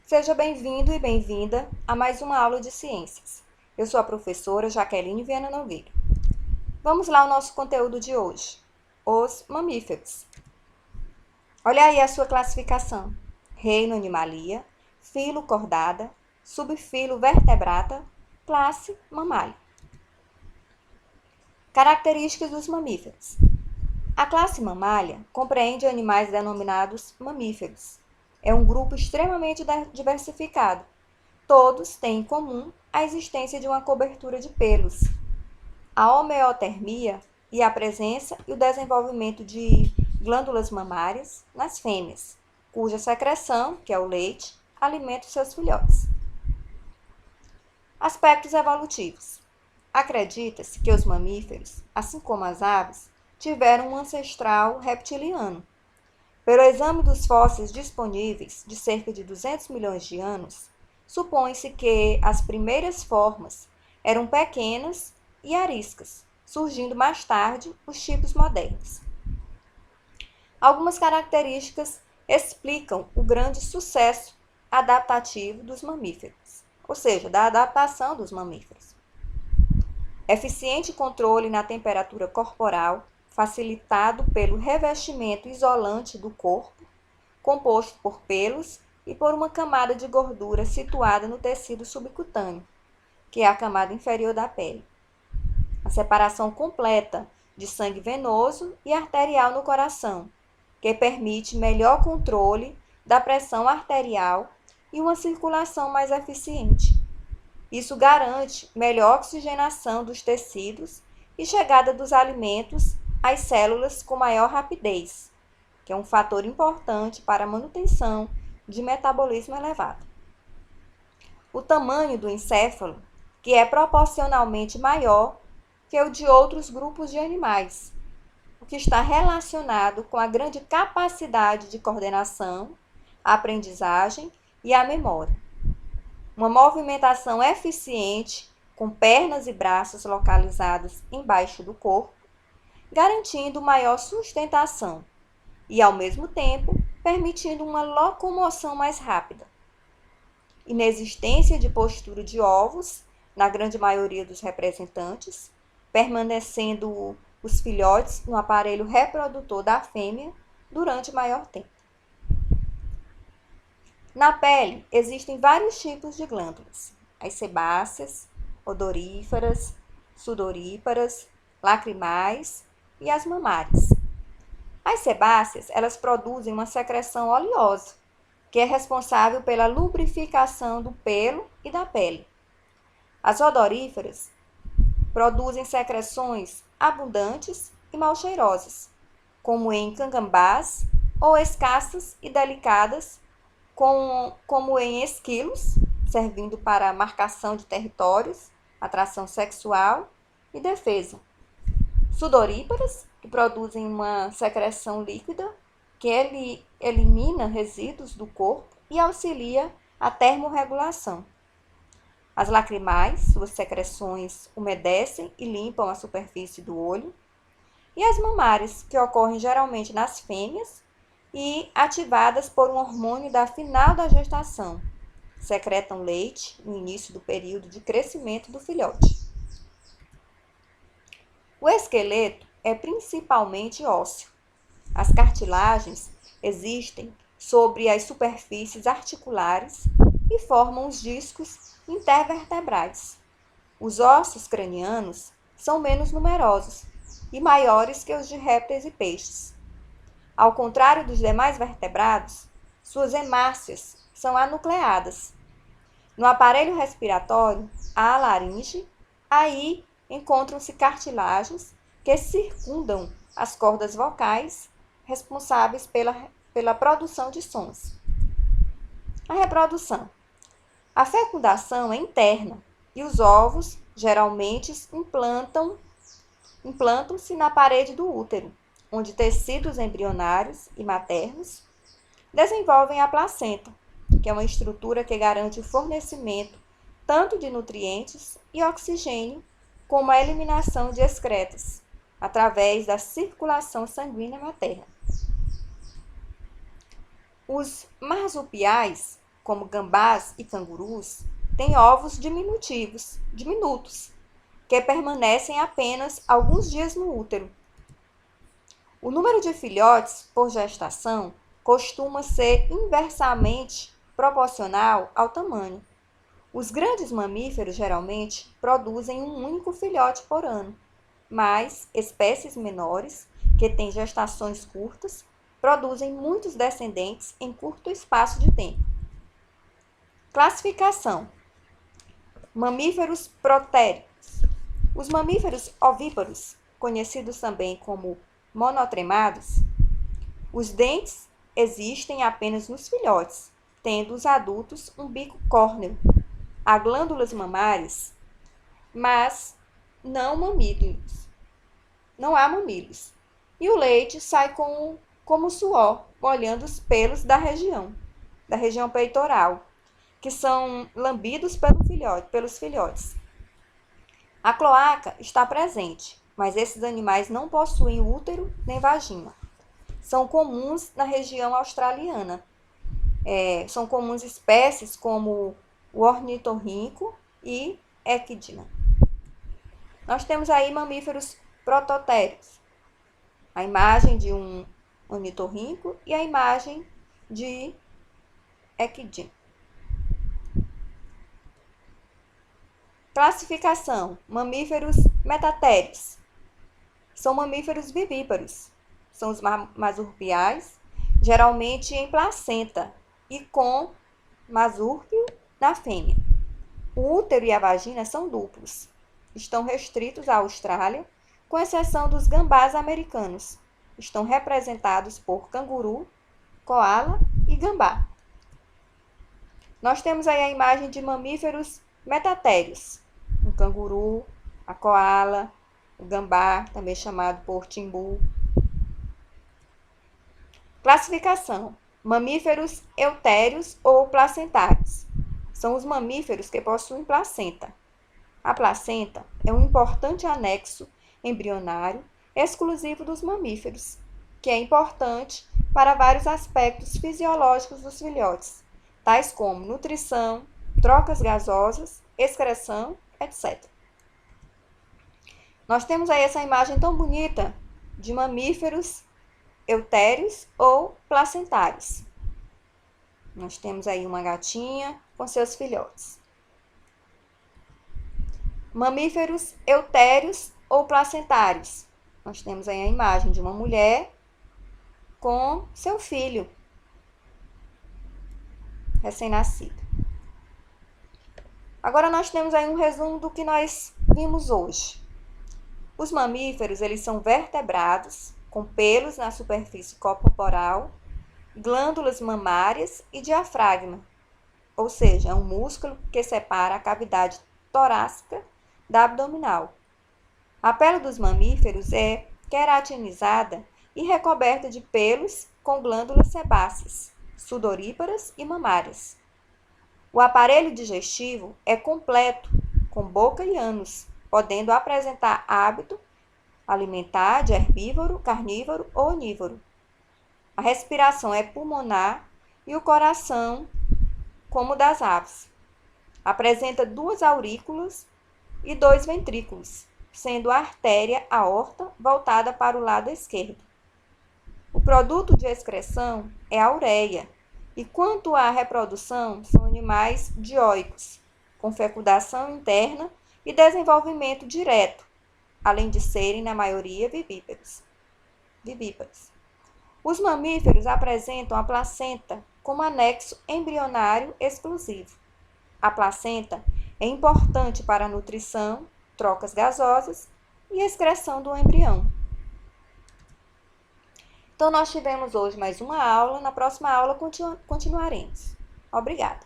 Seja bem-vindo e bem-vinda a mais uma aula de ciências. Eu sou a professora Jaqueline Viana Nogueira. Vamos lá ao nosso conteúdo de hoje, os mamíferos. Olha aí a sua classificação. Reino Animalia, filo Chordata, subfilo Vertebrata, classe Mamália. Características dos mamíferos. A classe Mamália compreende animais denominados mamíferos. É um grupo extremamente diversificado. Todos têm em comum a existência de uma cobertura de pelos, a homeotermia e a presença e o desenvolvimento de glândulas mamárias nas fêmeas, cuja secreção, que é o leite, alimenta os seus filhotes. Aspectos evolutivos. Acredita-se que os mamíferos, assim como as aves, tiveram um ancestral reptiliano. Pelo exame dos fósseis disponíveis, de cerca de 200 milhões de anos, supõe-se que as primeiras formas eram pequenas e ariscas, surgindo mais tarde os tipos modernos. Algumas características explicam o grande sucesso adaptativo dos mamíferos, ou seja, da adaptação dos mamíferos. Eficiente controle na temperatura corporal, facilitado pelo revestimento isolante do corpo, composto por pelos e por uma camada de gordura situada no tecido subcutâneo, que é a camada inferior da pele. A separação completa de sangue venoso e arterial no coração, que permite melhor controle da pressão arterial e uma circulação mais eficiente. Isso garante melhor oxigenação dos tecidos e chegada dos alimentos às células com maior rapidez, que é um fator importante para a manutenção de metabolismo elevado. O tamanho do encéfalo, que é proporcionalmente maior que o de outros grupos de animais, o que está relacionado com a grande capacidade de coordenação, a aprendizagem e a memória. Uma movimentação eficiente, com pernas e braços localizados embaixo do corpo, garantindo maior sustentação e, ao mesmo tempo, permitindo uma locomoção mais rápida. Inexistência de postura de ovos, na grande maioria dos representantes, permanecendo os filhotes no aparelho reprodutor da fêmea durante maior tempo. Na pele, existem vários tipos de glândulas: as sebáceas, odoríferas, sudoríparas, lacrimais e as mamárias. As sebáceas, elas produzem uma secreção oleosa, que é responsável pela lubrificação do pelo e da pele. As odoríferas produzem secreções abundantes e mal cheirosas, como em cangambás, ou escassas e delicadas, como em esquilos, servindo para marcação de territórios, atração sexual e defesa. Sudoríparas, que produzem uma secreção líquida que elimina resíduos do corpo e auxilia a termorregulação. As lacrimais, suas secreções umedecem e limpam a superfície do olho. E as mamárias, que ocorrem geralmente nas fêmeas e ativadas por um hormônio da final da gestação. Secretam leite no início do período de crescimento do filhote. O esqueleto é principalmente ósseo. As cartilagens existem sobre as superfícies articulares e formam os discos intervertebrais. Os ossos cranianos são menos numerosos e maiores que os de répteis e peixes. Ao contrário dos demais vertebrados, suas hemácias são anucleadas. No aparelho respiratório, a laringe, aí encontram-se cartilagens que circundam as cordas vocais responsáveis pela produção de sons. A reprodução. A fecundação é interna e os ovos geralmente implantam-se na parede do útero, onde tecidos embrionários e maternos desenvolvem a placenta, que é uma estrutura que garante o fornecimento tanto de nutrientes e oxigênio, como a eliminação de excretas, através da circulação sanguínea materna. Os marsupiais como gambás e cangurus, têm ovos diminutos, que permanecem apenas alguns dias no útero. O número de filhotes por gestação costuma ser inversamente proporcional ao tamanho. Os grandes mamíferos geralmente produzem um único filhote por ano, mas espécies menores, que têm gestações curtas, produzem muitos descendentes em curto espaço de tempo. Classificação: mamíferos protéricos. Os mamíferos ovíparos, conhecidos também como monotremados, os dentes existem apenas nos filhotes, tendo os adultos um bico córneo. Há glândulas mamárias, mas não há mamíferos. E o leite sai como suor, molhando os pelos da região peitoral, que são lambidos pelos filhotes. A cloaca está presente, mas esses animais não possuem útero nem vagina. São comuns na região australiana. São comuns espécies como o ornitorrinco e equidna. Nós temos aí mamíferos prototéricos. A imagem de um ornitorrinco e a imagem de equidna. Classificação: mamíferos metatérios. São mamíferos vivíparos. São os marsupiais, geralmente em placenta e com masúrpio na fêmea. O útero e a vagina são duplos. Estão restritos à Austrália, com exceção dos gambás americanos. Estão representados por canguru, coala e gambá. Nós temos aí a imagem de mamíferos metatérios. O canguru, a coala, o gambá, também chamado por timbu. Classificação: mamíferos eutérios ou placentários. São os mamíferos que possuem placenta. A placenta é um importante anexo embrionário exclusivo dos mamíferos, que é importante para vários aspectos fisiológicos dos filhotes, tais como nutrição, trocas gasosas, excreção, etc. Nós temos aí essa imagem tão bonita de mamíferos eutérios ou placentários. Nós temos aí uma gatinha com seus filhotes. Mamíferos eutérios ou placentários. Nós temos aí a imagem de uma mulher com seu filho recém-nascido. Agora nós temos aí um resumo do que nós vimos hoje. Os mamíferos, eles são vertebrados, com pelos na superfície corporal, glândulas mamárias e diafragma, ou seja, é um músculo que separa a cavidade torácica da abdominal. A pele dos mamíferos é queratinizada e recoberta de pelos com glândulas sebáceas, sudoríparas e mamárias. O aparelho digestivo é completo, com boca e ânus, podendo apresentar hábito alimentar de herbívoro, carnívoro ou onívoro. A respiração é pulmonar e o coração, como o das aves. Apresenta 2 aurículas e 2 ventrículos, sendo a artéria aorta voltada para o lado esquerdo. O produto de excreção é a ureia, e quanto à reprodução, são animais dioicos, com fecundação interna e desenvolvimento direto, além de serem, na maioria, vivíparos. Os mamíferos apresentam a placenta como anexo embrionário exclusivo. A placenta é importante para a nutrição, trocas gasosas e excreção do embrião. Então, nós tivemos hoje mais uma aula. Na próxima aula, continuaremos. Obrigada.